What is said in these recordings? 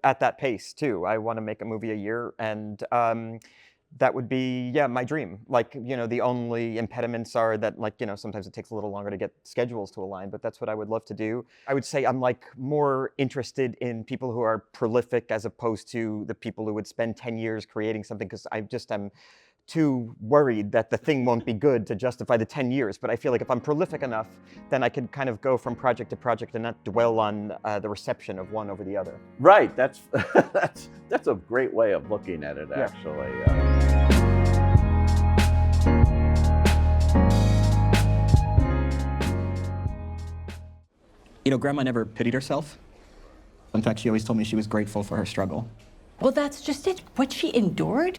at that pace too. I want to make a movie a year, and that would be, yeah, my dream. Like, the only impediments are that, like, sometimes it takes a little longer to get schedules to align, but that's what I would love to do. I would say I'm like more interested in people who are prolific as opposed to the people who would spend 10 years creating something, because I'm too worried that the thing won't be good to justify the 10 years. But I feel like if I'm prolific enough, then I can kind of go from project to project and not dwell on the reception of one over the other. Right. That's that's a great way of looking at it, actually. Grandma never pitied herself. In fact, she always told me she was grateful for her struggle. Well, that's just it. What she endured,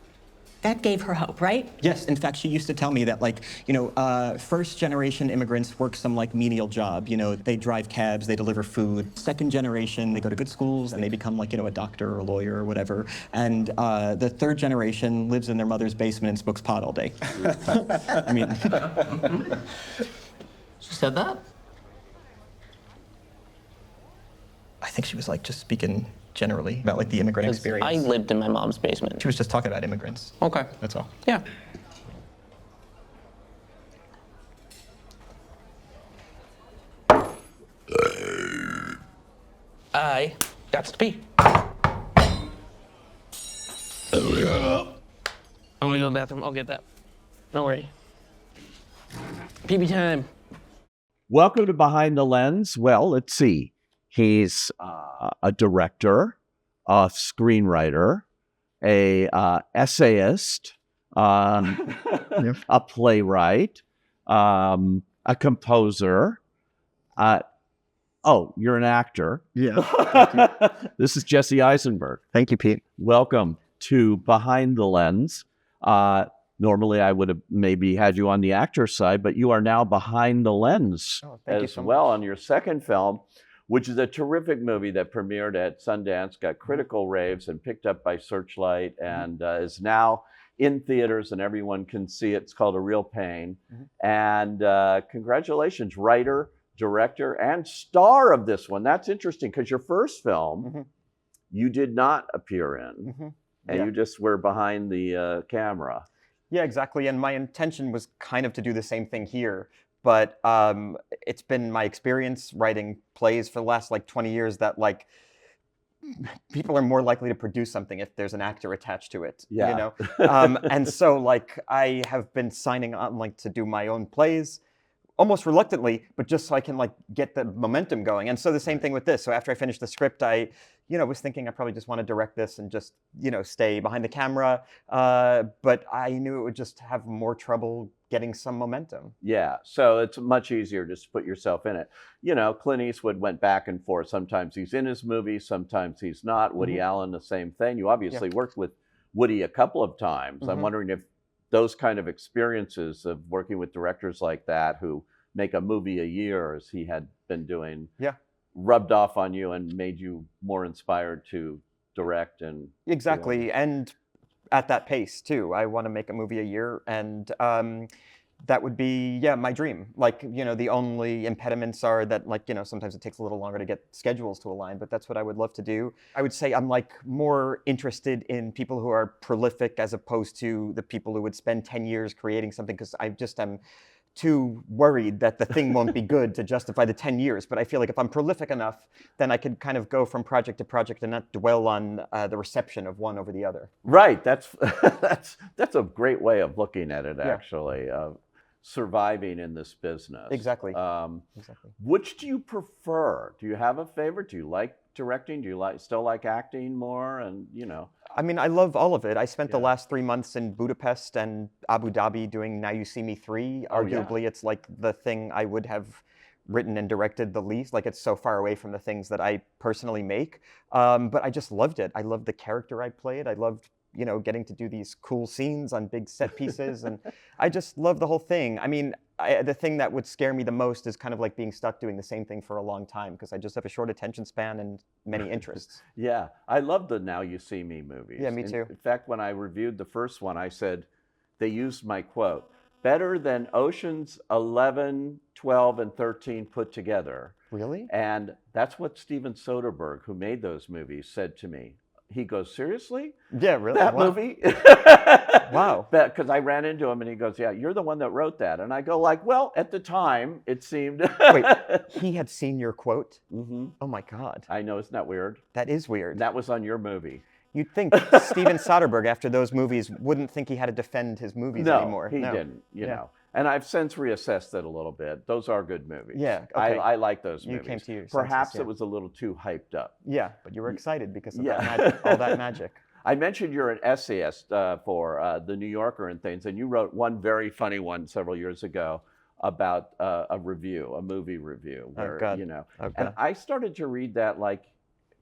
that gave her hope, right? Yes, in fact, she used to tell me that, first-generation immigrants work some, menial job. They drive cabs, they deliver food. Second generation, they go to good schools, and they become, a doctor or a lawyer or whatever. And the third generation lives in their mother's basement and smokes pot all day. I mean... She said that? I think she was, just speaking generally about, the immigrant experience. I lived in my mom's basement. She was just talking about immigrants. Okay. That's all. Yeah. I got to pee. I'm gonna go to the bathroom. I'll get that. Don't worry. PB time. Welcome to Behind the Lens. Well, let's see. He's a director, a screenwriter, a essayist, a playwright, a composer. Oh, you're an actor. Yeah. This is Jesse Eisenberg. Thank you, Pete. Welcome to Behind the Lens. Normally, I would have maybe had you on the actor side, but you are now behind the lens as well on your second film, which is a terrific movie that premiered at Sundance, got critical raves and picked up by Searchlight, and is now in theaters and everyone can see it. It's called A Real Pain. And congratulations, writer, director, and star of this one. That's interesting because your first film, you did not appear in, and you just were behind the camera. Yeah, exactly. And my intention was kind of to do the same thing here. But it's been my experience writing plays for the last 20 years that people are more likely to produce something if there's an actor attached to it. Yeah. And so I have been signing on to do my own plays, almost reluctantly, but just so I can get the momentum going. And so the same thing with this. So after I finished the script, I was thinking I probably just want to direct this and just stay behind the camera. But I knew it would just have more trouble getting some momentum. Yeah, so it's much easier just to put yourself in it. Clint Eastwood went back and forth. Sometimes he's in his movies, sometimes he's not. Woody Allen, the same thing. You obviously worked with Woody a couple of times. I'm wondering if those kind of experiences of working with directors like that who make a movie a year, as he had been doing, rubbed off on you and made you more inspired to direct and... Exactly, and at that pace too. I want to make a movie a year, and that would be, yeah, my dream. The only impediments are that, sometimes it takes a little longer to get schedules to align, but that's what I would love to do. I would say I'm more interested in people who are prolific as opposed to the people who would spend 10 years creating something, because I'm too worried that the thing won't be good to justify the 10 years. But I feel like if I'm prolific enough, then I can kind of go from project to project and not dwell on the reception of one over the other. Right. That's a great way of looking at it, actually. Surviving in this business. Exactly. Exactly. Which do you prefer? Do you have a favorite? Do you like directing? Do you still like acting more? And I mean, I love all of it. I spent the last 3 months in Budapest and Abu Dhabi doing Now You See Me 3. Arguably, it's the thing I would have written and directed the least. It's so far away from the things that I personally make. But I just loved it. I loved the character I played. I loved getting to do these cool scenes on big set pieces. And I just love the whole thing. I mean, the thing that would scare me the most is kind of being stuck doing the same thing for a long time, because I just have a short attention span and many interests. Yeah, I love the Now You See Me movies. Yeah, me too. In fact, when I reviewed the first one, I said, they used my quote, better than Oceans 11, 12, and 13 put together. Really? And that's what Steven Soderbergh, who made those movies, said to me. He goes, seriously? Yeah, really? That Wow. movie? Wow. Because I ran into him and he goes, yeah, you're the one that wrote that. And I go like, well, at the time, it seemed. Wait, he had seen your quote? Mm-hmm. Oh my God. I know, isn't that weird? That is weird. That was on your movie. You'd think Steven Soderbergh, after those movies, wouldn't think he had to defend his movies anymore. He didn't, you know. And I've since reassessed it a little bit. Those are good movies. Yeah, okay. I like those movies. You came to your senses, Perhaps yeah. it was a little too hyped up. Yeah, but you were excited because of Yeah. that magic, all that magic. I mentioned you're an essayist for The New Yorker and things, and you wrote one very funny one several years ago about a review, a movie review, where, you know, and I started to read that, like,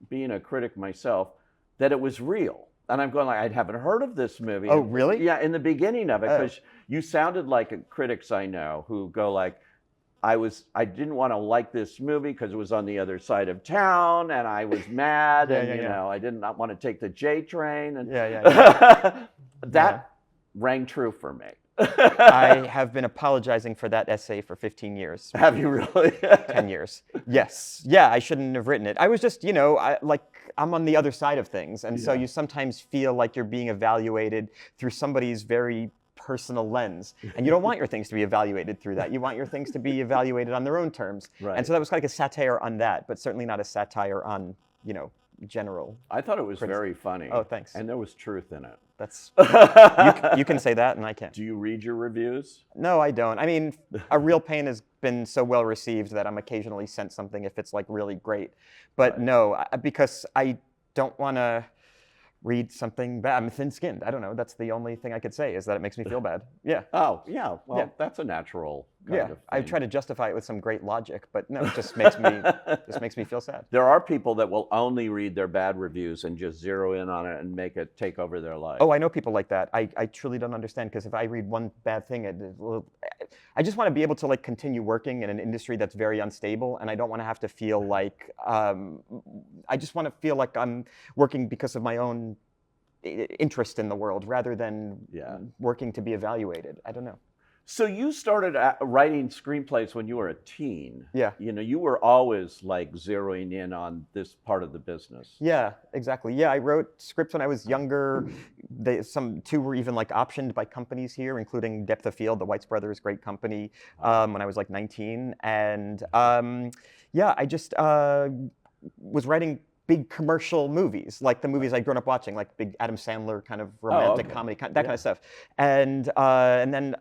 being a critic myself, that it was real. And I'm going like, I haven't heard of this movie. Oh, really? Yeah, in the beginning of it, because you sounded like critics I know who go like, I didn't want to like this movie because it was on the other side of town, and I was mad, and you know, I did not want to take the J train, and that rang true for me. I have been apologizing for that essay for 15 years. Have you really? 10 years. Yes. Yeah, I shouldn't have written it. I was just, you know, I'm on the other side of things. And so you sometimes feel like you're being evaluated through somebody's very personal lens. And you don't want your things to be evaluated through that. You want your things to be evaluated on their own terms. Right. And so that was kind of like a satire on that, but certainly not a satire on, you know, general. I thought it was very funny. Oh, thanks. And there was truth in it. That's you can say that and I can't. Do you read your reviews? No, I don't. I mean, A Real Pain has been so well received that I'm occasionally sent something if it's like really great. But no, because I don't want to read something bad. I'm thin-skinned. I don't know. That's the only thing I could say is that it makes me feel bad. Yeah. Oh, yeah. Well, that's a natural kind of thing. I try to justify it with some great logic, but no, it just makes me feel sad. There are people that will only read their bad reviews and just zero in on it and make it take over their life. Oh, I know people like that. I truly don't understand, because if I read one bad thing, I just want to be able to like continue working in an industry that's very unstable, and I don't want to have to feel like I just want to feel like I'm working because of my own interest in the world rather than working to be evaluated. I don't know. So you started writing screenplays when you were a teen. Yeah. You know, you were always like zeroing in on this part of the business. Yeah, exactly. Yeah, I wrote scripts when I was younger. Two were even like optioned by companies here, including Depth of Field, the Weitz Brothers, great company, when I was like 19. And yeah, I just was writing big commercial movies, like the movies I'd grown up watching, like big Adam Sandler kind of romantic comedy, that kind of stuff. And then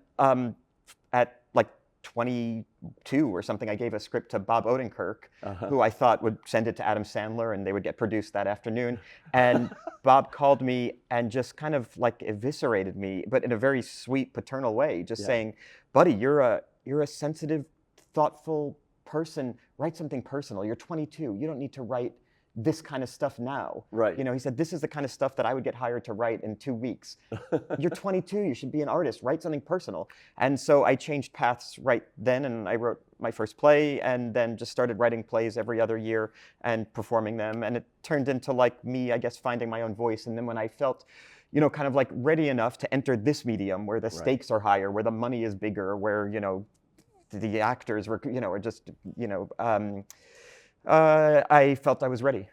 at like 22 or something, I gave a script to Bob Odenkirk, who I thought would send it to Adam Sandler and they would get produced that afternoon. And Bob called me and just kind of like eviscerated me, but in a very sweet, paternal way, just saying, buddy, you're a sensitive, thoughtful person. Write something personal. You're 22. You don't need to write this kind of stuff now. Right. You know, he said, this is the kind of stuff that I would get hired to write in 2 weeks. You're 22, you should be an artist, write something personal. And so I changed paths right then, and I wrote my first play, and then just started writing plays every other year and performing them. And it turned into like me, I guess, finding my own voice. And then when I felt, you know, kind of like ready enough to enter this medium where the stakes are higher, where the money is bigger, where, you know, the actors were, you know, are just, you know, I felt I was ready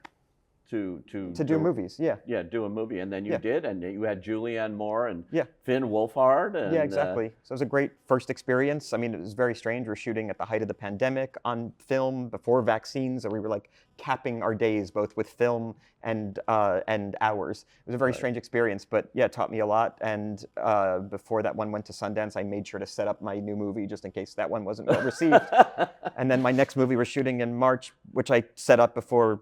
to do movies. Yeah. Yeah, do a movie, and then you did, and you had Julianne Moore and Yeah. Finn Wolfhard. And, Yeah, exactly. So it was a great first experience. I mean, it was very strange. We're shooting at the height of the pandemic on film before vaccines, so we were like capping our days both with film and hours. It was a very strange experience, but yeah, it taught me a lot. And before that one went to Sundance, I made sure to set up my new movie just in case that one wasn't well received. And then my next movie we're shooting in March, which I set up before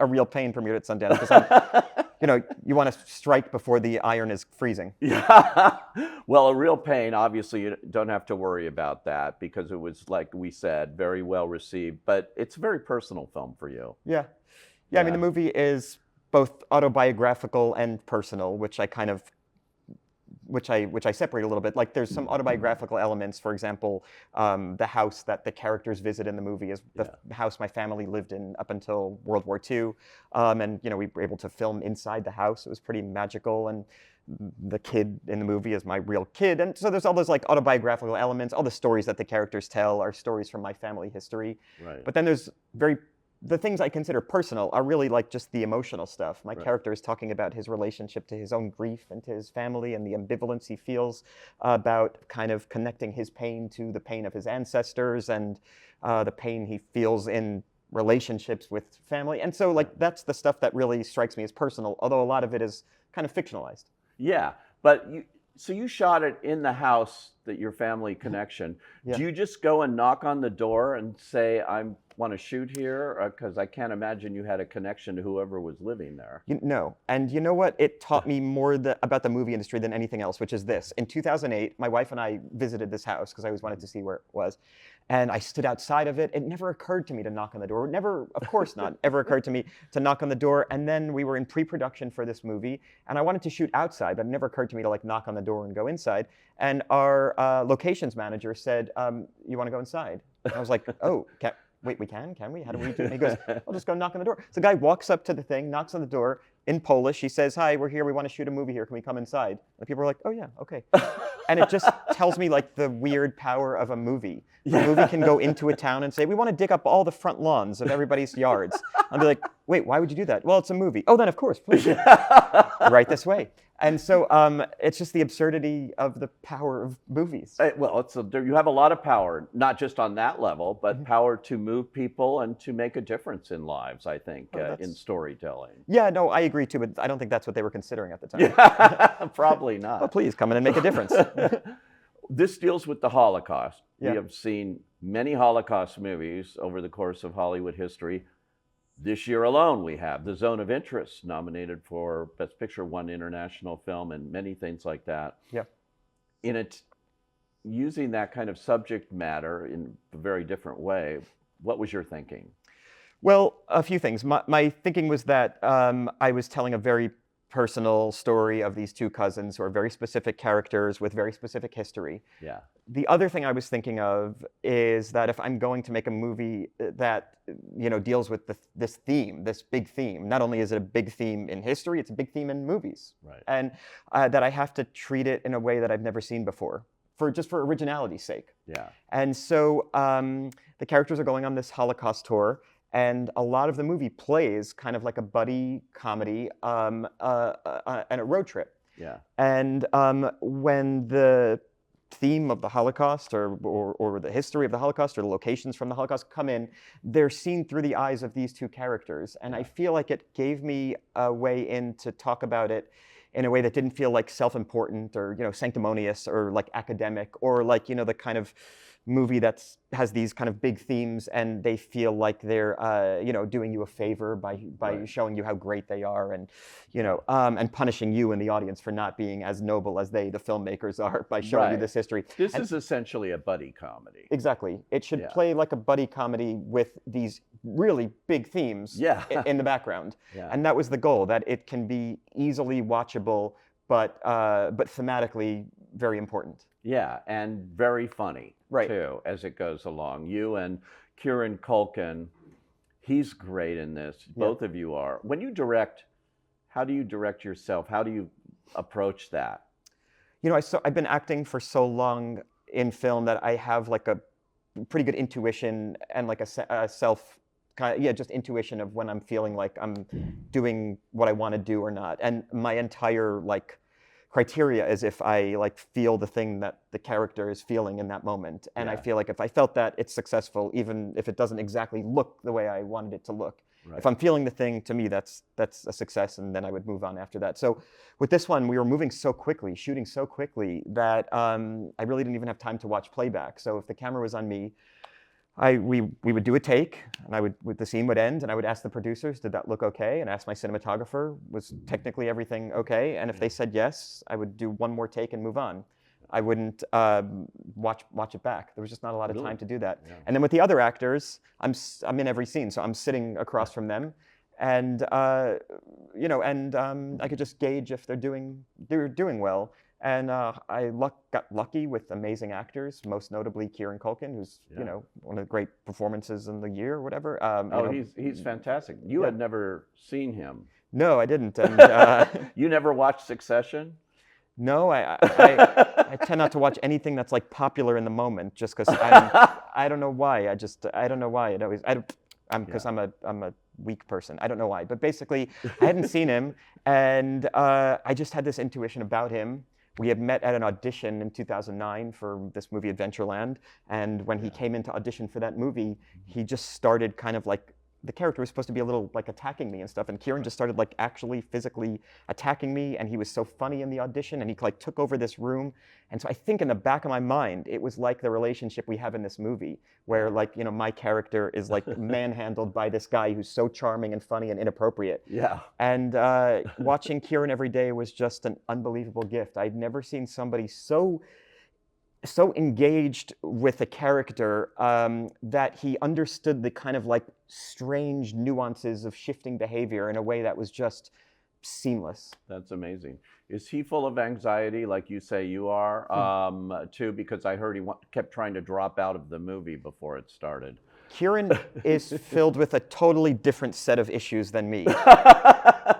A Real Pain premiered at Sundance, because you know, you want to strike before the iron is freezing. Yeah. Well, A Real Pain, obviously, you don't have to worry about that because it was, like we said, very well received. But it's a very personal film for you. Yeah. I mean, the movie is both autobiographical and personal, which I kind of which I separate a little bit. Like there's some autobiographical elements. For example, the house that the characters visit in the movie is the house my family lived in up until World War II, and we were able to film inside the house. It was pretty magical, and the kid in the movie is my real kid. And so there's all those like autobiographical elements. All the stories that the characters tell are stories from my family history. Right. But then there's the things I consider personal are really like just the emotional stuff. My character is talking about his relationship to his own grief and to his family and the ambivalence he feels about kind of connecting his pain to the pain of his ancestors and the pain he feels in relationships with family. And so like that's the stuff that really strikes me as personal, although a lot of it is kind of fictionalized. Yeah, but so you shot it in the house, that your family connection. Yeah. Do you just go and knock on the door and say, I want to shoot here? Because I can't imagine you had a connection to whoever was living there. No, and you know what? It taught me more about the movie industry than anything else, which is this. In 2008, my wife and I visited this house because I always wanted to see where it was. And I stood outside of it. It never occurred to me to knock on the door. It never, of course not, ever occurred to me to knock on the door. And then we were in pre-production for this movie, and I wanted to shoot outside, but it never occurred to me to like knock on the door and go inside. And our locations manager said, you want to go inside? And I was like, oh, wait, we can? Can we? How do we do it? And he goes, I'll just go knock on the door. So the guy walks up to the thing, knocks on the door in Polish. He says, hi, we're here. We want to shoot a movie here. Can we come inside? And the people are like, oh yeah, okay. And it just tells me like the weird power of a movie. The movie can go into a town and say, we want to dig up all the front lawns of everybody's yards. I'll be like, wait, why would you do that? Well, it's a movie. Oh, then of course, please. Right this way. And so it's just the absurdity of the power of movies. Well, you have a lot of power, not just on that level, but power to move people and to make a difference in lives, I think, in storytelling. Yeah, no, I agree too, but I don't think that's what they were considering at the time. Yeah, probably not. Well, please come in and make a difference. This deals with the Holocaust. Yeah. We have seen many Holocaust movies over the course of Hollywood history. This year alone, we have The Zone of Interest, nominated for Best Picture, won international film, and many things like that. Yeah. In it, using that kind of subject matter in a very different way, what was your thinking? Well, a few things. My thinking was that I was telling a very personal story of these two cousins who are very specific characters with very specific history. Yeah. The other thing I was thinking of is that if I'm going to make a movie that deals with this theme, this big theme, not only is it a big theme in history, it's a big theme in movies. Right. And that I have to treat it in a way that I've never seen before, for originality's sake. Yeah. And so the characters are going on this Holocaust tour, and a lot of the movie plays kind of like a buddy comedy and a road trip. Yeah. And when the theme of the Holocaust or the history of the Holocaust or the locations from the Holocaust come in, they're seen through the eyes of these two characters. And I feel like it gave me a way in to talk about it in a way that didn't feel like self-important or sanctimonious or like academic or like the kind of movie that has these kind of big themes and they feel like they're doing you a favor by showing you how great they are and and punishing you in the audience for not being as noble as the filmmakers are by showing you this history. This is essentially a buddy comedy. Exactly. It should play like a buddy comedy with these really big themes in the background. Yeah. And that was the goal, that it can be easily watchable but thematically very important. Yeah, and very funny, too, as it goes along. You and Kieran Culkin, he's great in this. Both of you are. When you direct, how do you direct yourself? How do you approach that? I've been acting for so long in film that I have like a pretty good intuition and like a self just intuition of when I'm feeling like I'm doing what I want to do or not. And my entire criteria is if I feel the thing that the character is feeling in that moment. And I feel like if I felt that, it's successful, even if it doesn't exactly look the way I wanted it to look. Right. If I'm feeling the thing, to me, that's a success, and then I would move on after that. So with this one, we were moving so quickly, shooting so quickly that I really didn't even have time to watch playback. So if the camera was on me, we would do a take, and the scene would end, and I would ask the producers, did that look okay? And ask my cinematographer, was technically everything okay? And if they said yes, I would do one more take and move on. I wouldn't watch it back. There was just not a lot of time to do that. Yeah. And then with the other actors, I'm in every scene, so I'm sitting across from them, and I could just gauge if they're doing well. And I got lucky with amazing actors, most notably Kieran Culkin, who's you know, one of the great performances in the year or whatever. Oh, you know, he's fantastic. You had never seen him. No, I didn't. And you never watched Succession? No, I tend not to watch anything that's like popular in the moment, just because I don't know why. I don't know why. It always because I'm a weak person. I don't know why. But basically, I hadn't seen him, and I just had this intuition about him. We had met at an audition in 2009 for this movie Adventureland, and when he came in to audition for that movie, he just started kind of like, the character was supposed to be a little like attacking me and stuff, and Kieran just started like actually physically attacking me, and he was so funny in the audition, and he like took over this room. And so I think in the back of my mind, it was like the relationship we have in this movie, where like, you know, my character is like manhandled by this guy who's so charming and funny and inappropriate. Yeah. And watching Kieran every day was just an unbelievable gift. I'd never seen somebody so engaged with a character that he understood the kind of like strange nuances of shifting behavior in a way that was just seamless. That's amazing. Is he full of anxiety like you say you are, too? Because I heard he kept trying to drop out of the movie before it started. Kieran is filled with a totally different set of issues than me.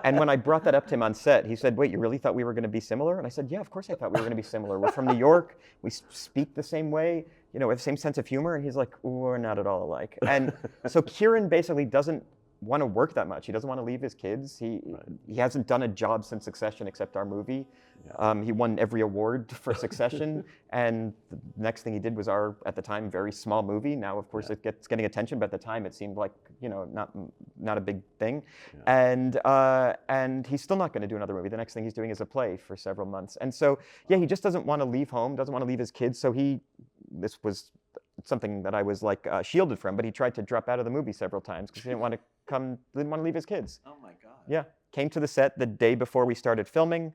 And when I brought that up to him on set, he said, "Wait, you really thought we were going to be similar?" And I said, "Yeah, of course I thought we were going to be similar. We're from New York. We speak the same way. You know, we have the same sense of humor." And he's like, "We're not at all alike." And so Kieran basically doesn't want to work that much. He doesn't want to leave his kids. He hasn't done a job since Succession except our movie. He won every award for Succession, and the next thing he did was our, at the time, very small movie. Now, of course, it's getting attention, but at the time it seemed like, you know, not a big thing. And he's still not going to do another movie. The next thing he's doing is a play for several months. And so, yeah, he just doesn't want to leave home, doesn't want to leave his kids. So this was something that I was like shielded from, but he tried to drop out of the movie several times because he didn't want to leave his kids. Oh my God. Yeah, came to the set the day before we started filming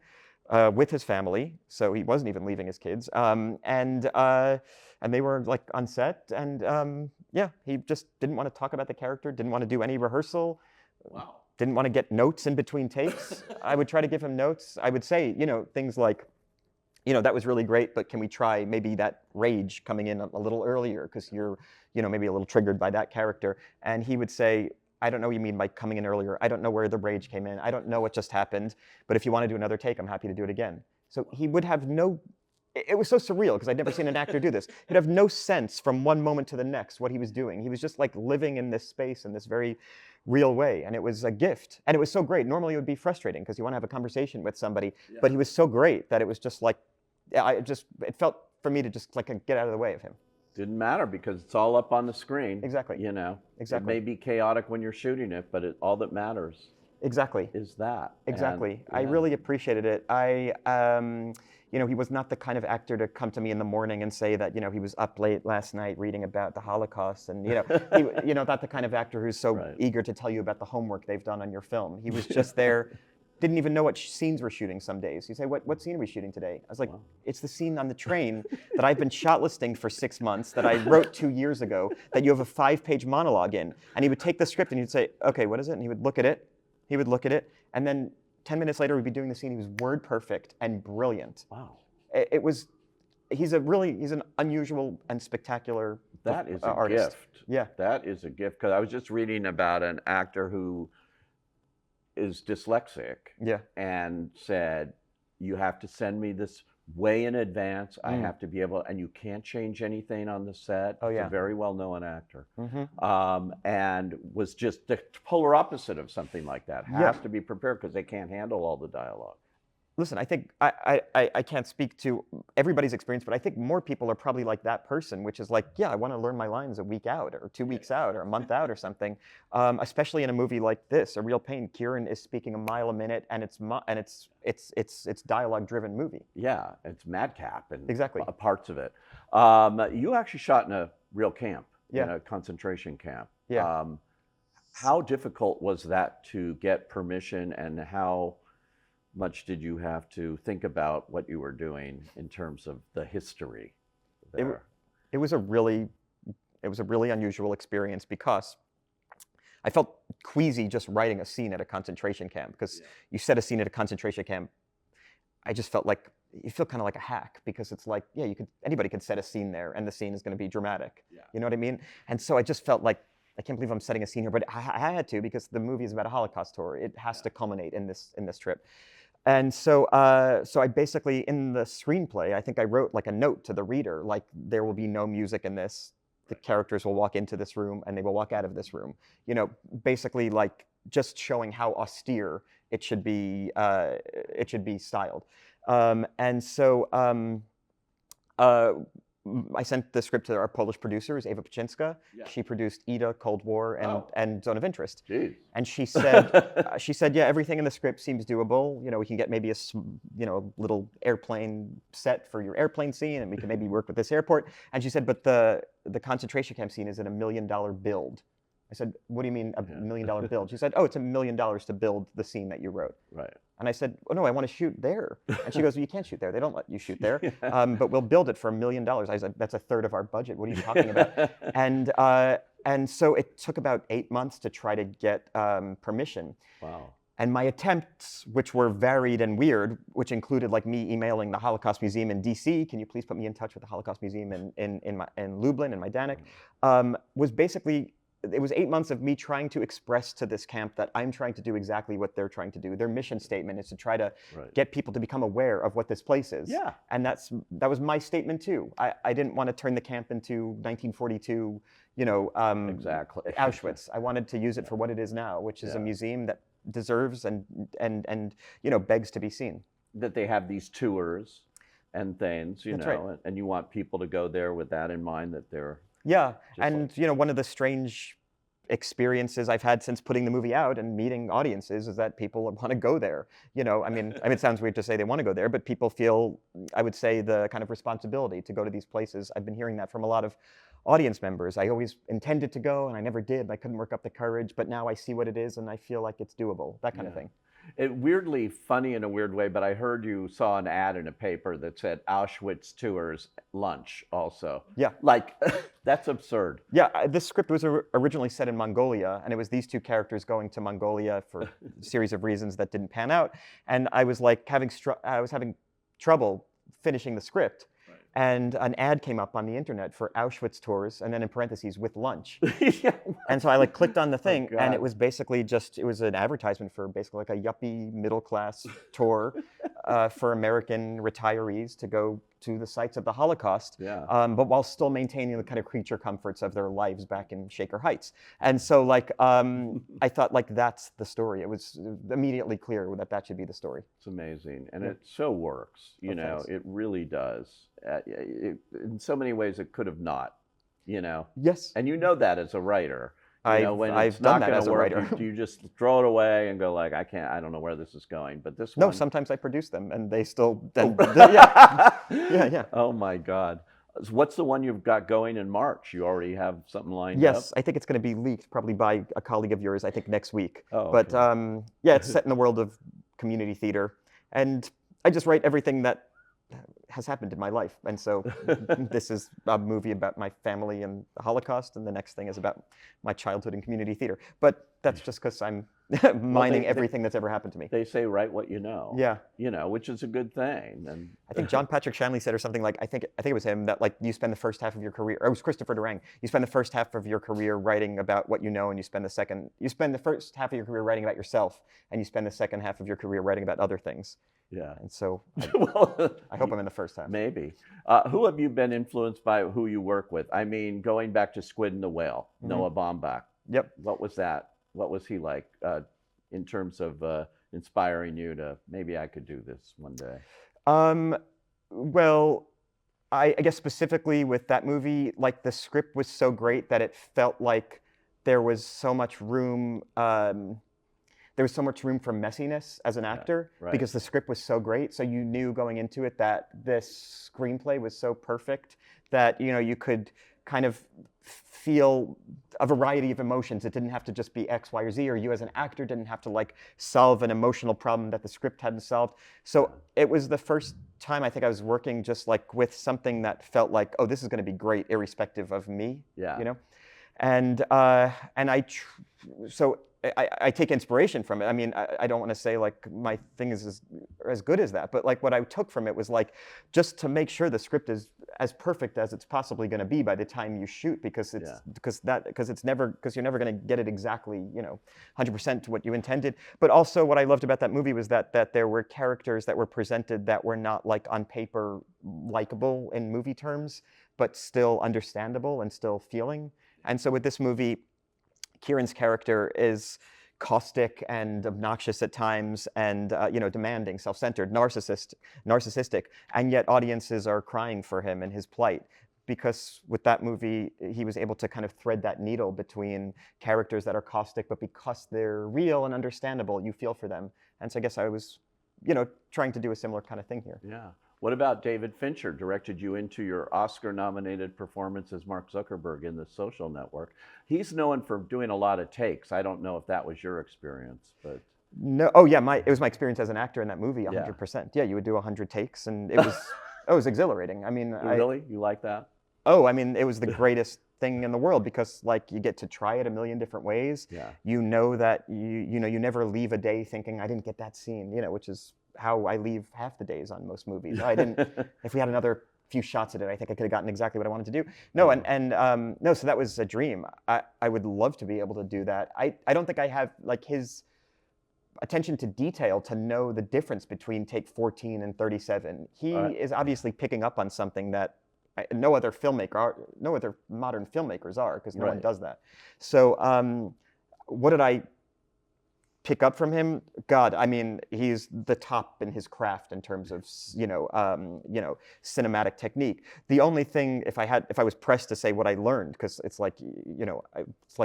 with his family, so he wasn't even leaving his kids. And they were like on set, and yeah, he just didn't want to talk about the character, didn't want to do any rehearsal. Wow. Didn't want to get notes in between takes. I would try to give him notes. I would say, you know, things like, you know, that was really great, but can we try maybe that rage coming in a little earlier because you're, you know, maybe a little triggered by that character. And he would say, "I don't know what you mean by coming in earlier. I don't know where the rage came in. I don't know what just happened. But if you want to do another take, I'm happy to do it again." So he would have it was so surreal because I'd never seen an actor do this. He'd have no sense from one moment to the next what he was doing. He was just like living in this space in this very real way. And it was a gift. And it was so great. Normally it would be frustrating because you want to have a conversation with somebody, but he was so great that it was just like, it felt for me to just like get out of the way of him. Didn't matter because it's all up on the screen. Exactly. You know, exactly. It may be chaotic when you're shooting it, but all that matters. Exactly. Is that. Exactly. And, I really appreciated it. You know, he was not the kind of actor to come to me in the morning and say that, you know, he was up late last night reading about the Holocaust, and not the kind of actor who's so eager to tell you about the homework they've done on your film. He was just there. Didn't even know what scenes we're shooting some days. He'd say, what scene are we shooting today? I was like, It's the scene on the train that I've been shot listing for 6 months, that I wrote 2 years ago, that you have a 5-page monologue in. And he would take the script and he'd say, "Okay, what is it?" And he would look at it. And then 10 minutes later, we'd be doing the scene. He was word perfect and brilliant. Wow. He's an unusual and spectacular That is a artist. gift. Yeah. That is a gift. Because I was just reading about an actor who is dyslexic and said, "You have to send me this way in advance. I have to be able, and you can't change anything on the set." Oh, yeah. He's a very well-known actor. And was just the polar opposite of something like that. Has to be prepared because they can't handle all the dialogue. Listen, I think I can't speak to everybody's experience, but I think more people are probably like that person, which is like, yeah, I want to learn my lines a week out or 2 weeks out or a month out or something. Especially in a movie like this, A Real Pain. Kieran is speaking a mile a minute, and it's dialogue-driven movie. Yeah, it's madcap and exactly parts of it. You actually shot in a real camp, in a concentration camp. Yeah. How difficult was that to get permission, and how much did you have to think about what you were doing in terms of the history there? It was a really unusual experience because I felt queasy just writing a scene at a concentration camp, because you set a scene at a concentration camp. I just felt like you feel kind of like a hack because it's like, yeah, anybody could set a scene there and the scene is going to be dramatic. Yeah. You know what I mean? And so I just felt like, I can't believe I'm setting a scene here, but I had to because the movie is about a Holocaust tour. It has to culminate in this trip. And so, so I basically, in the screenplay, I think I wrote like a note to the reader, like there will be no music in this. The characters will walk into this room and they will walk out of this room. You know, basically like just showing how austere it should be styled. And so I sent the script to our Polish producers, Eva Pachinska. Yeah. She produced Ida, Cold War, and Zone of Interest. Jeez. And she said, yeah, everything in the script seems doable. You know, we can get maybe a little airplane set for your airplane scene, and we can maybe work with this airport. And she said, but the concentration camp scene is at $1 million build. I said, what do you mean $1 million build? She said, oh, it's $1 million to build the scene that you wrote. Right. And I said, oh, no, I want to shoot there. And she goes, well, you can't shoot there. They don't let you shoot there. But we'll build it for $1 million. I said, that's a third of our budget. What are you talking about? And so it took about 8 months to try to get permission. Wow. And my attempts, which were varied and weird, which included like me emailing the Holocaust Museum in DC, can you please put me in touch with the Holocaust Museum in Lublin, in Majdanek, was basically, it was 8 months of me trying to express to this camp that I'm trying to do exactly what they're trying to do. Their mission statement is to try to get people to become aware of what this place is. Yeah. And that was my statement too. I didn't want to turn the camp into 1942, you know, exactly. Auschwitz. I wanted to use it for what it is now, which is a museum that deserves and you know, begs to be seen. That they have these tours and things, you That's know, right. and you want people to go there with that in mind, that they're and you know, one of the strange experiences I've had since putting the movie out and meeting audiences is that people want to go there. You know, I mean, it sounds weird to say they want to go there, but people feel, I would say, the kind of responsibility to go to these places. I've been hearing that from a lot of audience members. I always intended to go and I never did. I couldn't work up the courage, but now I see what it is and I feel like it's doable, that kind of thing. It weirdly funny in a weird way, but I heard you saw an ad in a paper that said Auschwitz tours lunch also. Yeah. Like, that's absurd. Yeah, this script was originally set in Mongolia, and it was these two characters going to Mongolia for a series of reasons that didn't pan out. And I was like I was having trouble finishing the script. And an ad came up on the internet for Auschwitz tours, and then in parentheses, with lunch. And so I like clicked on the thing, and it was basically it was an advertisement for basically like a yuppie middle class tour for American retirees to go to the sites of the Holocaust, but while still maintaining the kind of creature comforts of their lives back in Shaker Heights. And so like, I thought like that's the story. It was immediately clear that that should be the story. It's amazing, and it so works, you know, thanks. it really does. In so many ways it could have not, you know. Yes. And you know that as a writer. You know, when I've it's done not that going as to a work, writer. you just throw it away and go like, I don't know where this is going. But this one. No, sometimes I produce them and they still, yeah. Oh my God. What's the one you've got going in March? You already have something lined up? Yes, I think it's going to be leaked probably by a colleague of yours, I think next week. Oh, but okay. yeah, it's set in the world of community theater. And I just write everything that has happened in my life. And so this is a movie about my family and the Holocaust, and the next thing is about my childhood in community theater. But that's just because I'm mining everything that's ever happened to me. They say write what you know. Yeah. You know, which is a good thing. And I think John Patrick Shanley said or something like, I think it was him, that like you spend the first half of your career, or it was Christopher Durang, you spend the first half of your career writing about what you know, and you spend the first half of your career writing about yourself, and you spend the second half of your career writing about other things. Yeah. And so well, I hope I'm in the first half. Maybe. Who have you been influenced by, who you work with? I mean, going back to Squid and the Whale, Noah Baumbach. Yep. What was that? What was he like in terms of inspiring you to, maybe I could do this one day? Well, I guess specifically with that movie, like the script was so great that it felt like there was so much room for messiness as an actor, because the script was so great. So you knew going into it that this screenplay was so perfect that, you know, you could kind of feel a variety of emotions. It didn't have to just be X, Y, or Z, or you as an actor didn't have to like solve an emotional problem that the script hadn't solved. So it was the first time I think I was working just like with something that felt like, oh, this is going to be great irrespective of me, you know? So I take inspiration from it. I mean, I don't want to say like my thing is as good as that, but like what I took from it was like just to make sure the script is as perfect as it's possibly going to be by the time you shoot, because you're never going to get it exactly, 100% to what you intended. But also what I loved about that movie was that there were characters that were presented that were not like on paper likable in movie terms, but still understandable and still feeling. And so with this movie, Kieran's character is caustic and obnoxious at times, and demanding, self-centered, narcissistic, and yet audiences are crying for him and his plight, because with that movie he was able to kind of thread that needle between characters that are caustic, but because they're real and understandable, you feel for them. And so I guess I was, trying to do a similar kind of thing here. Yeah. What about David Fincher? Directed you into your Oscar-nominated performance as Mark Zuckerberg in The Social Network. He's known for doing a lot of takes. I don't know if that was your experience, but... No, oh yeah, it was my experience as an actor in that movie, 100%. Yeah, you would do 100 takes, and it was exhilarating. I mean, really? You like that? Oh, I mean, it was the greatest thing in the world, because like you get to try it a million different ways. Yeah. You know that you never leave a day thinking I didn't get that scene, which is how I leave half the days on most movies. I didn't. If we had another few shots at it, I think I could have gotten exactly what I wanted to do. No, no, so that was a dream. I would love to be able to do that. I don't think I have like his attention to detail to know the difference between take 14 and 37. He is obviously picking up on something that no other modern filmmakers are, because no one does that. So what did I pick up from him? God, I mean, he's the top in his craft in terms of cinematic technique. The only thing, if I was pressed to say what I learned, because it's like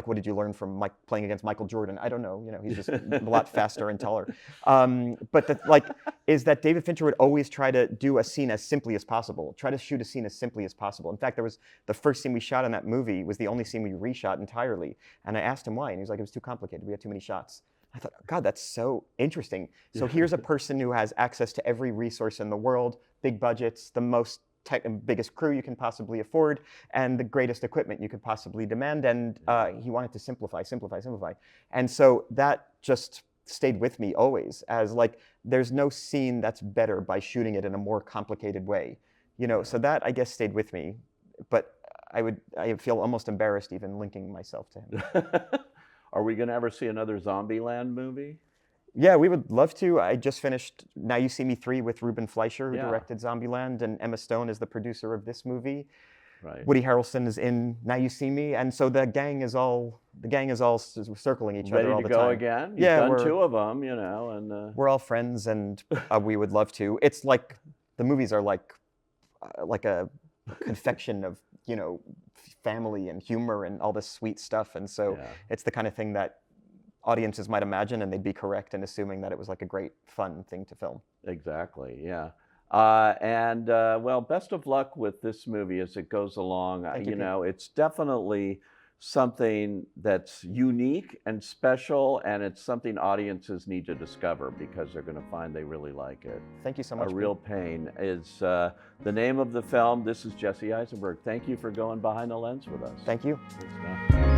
what did you learn from playing against Michael Jordan? I don't know. He's just a lot faster and taller. But is that David Fincher would always try to do a scene as simply as possible. Try to shoot a scene as simply as possible. In fact, there was the first scene we shot in that movie was the only scene we reshot entirely. And I asked him why, and he was like, it was too complicated. We had too many shots. I thought, God, that's so interesting. So here's a person who has access to every resource in the world, big budgets, the biggest crew you can possibly afford, and the greatest equipment you could possibly demand. And he wanted to simplify. And so that just stayed with me always as like, there's no scene that's better by shooting it in a more complicated way. So that I guess stayed with me. But I feel almost embarrassed even linking myself to him. Are we going to ever see another Zombieland movie? Yeah, we would love to. I just finished Now You See Me 3 with Ruben Fleischer, who directed Zombieland, and Emma Stone is the producer of this movie. Right. Woody Harrelson is in Now You See Me, and so the gang is all circling each other all the time. Ready to go again? You've done 2 of them, and we're all friends, and we would love to. It's like the movies are like a confection of family and humor and all this sweet stuff, and so it's the kind of thing that audiences might imagine, and they'd be correct in assuming that it was like a great fun thing to film. Exactly, yeah. Well, best of luck with this movie as it goes along. Thank you, it's definitely something that's unique and special, and it's something audiences need to discover because they're going to find they really like it. Thank you so much. A Real Pain is the name of the film. This is Jesse Eisenberg. Thank you for going behind the lens with us. Thank you. Good stuff.